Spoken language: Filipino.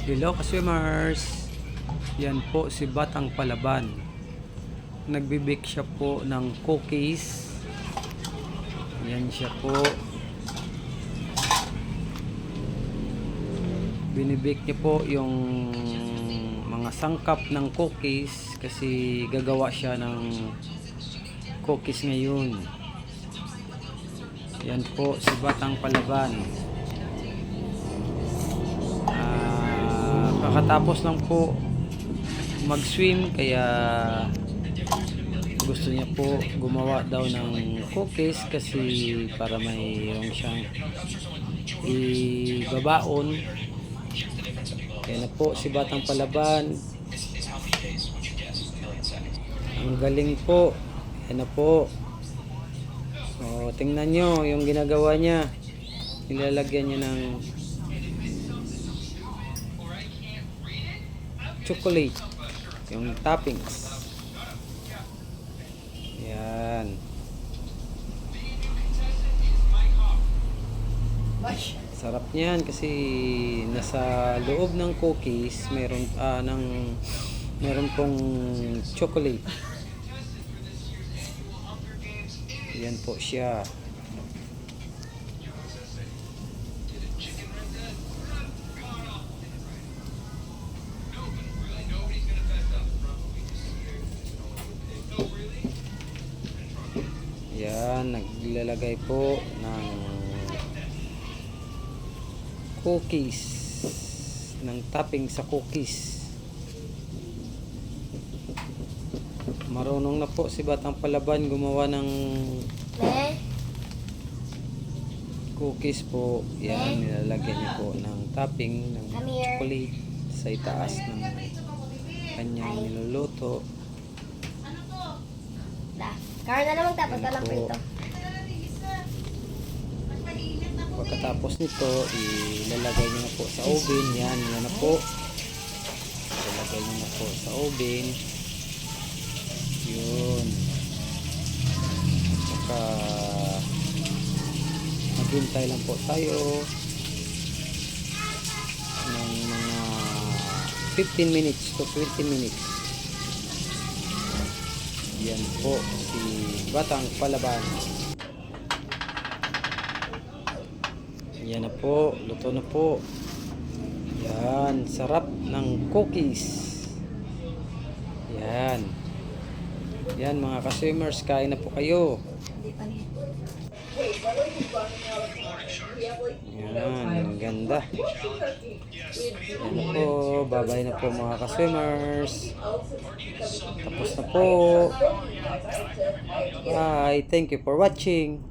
Hello ka-swimmers! Yan po si Batang Palaban. Nagbibake siya po ng cookies. Yan siya po. Binibake niya po yung mga sangkap ng cookies kasi gagawa siya ng cookies ngayon. Yan po si Batang Palaban. Kakatapos lang po mag-swim kaya gusto niya po gumawa daw ng cookies kasi para mayroon siyang ibabaon. Kaya na po si Batang Palaban. Ang galing po. Yan na po. So, tingnan nyo yung ginagawa niya. Nilalagyan niya ng chocolate, yung toppings. Yan. Sarap niyan kasi nasa loob ng cookies meron meron pong chocolate. Yan po siya. Yan, naglalagay po ng cookies, ng topping sa cookies. Marunong na po si Batang Palaban gumawa ng cookies po. Yan, nilalagyan niya po ng topping ng chocolate sa itaas ng kanyang niluluto. Kaya na naman tapos ka lang prito. Pagkatapos nito, ilalagay niyo na po sa oven. Yan na po. Ilalagay niyo na po sa oven. Yun. Saka maghintay lang po tayo ng mga 15 minutes to 20 minutes. Yan po si Batang Palaban. Yan na po, luto na po. Yan, sarap ng cookies. Yan. Yan mga ka-swimmers, kain na po kayo. Yan, ang ganda. Yan na po, babay na po mga ka-swimmers. Tapos na po. Bye, thank you for watching.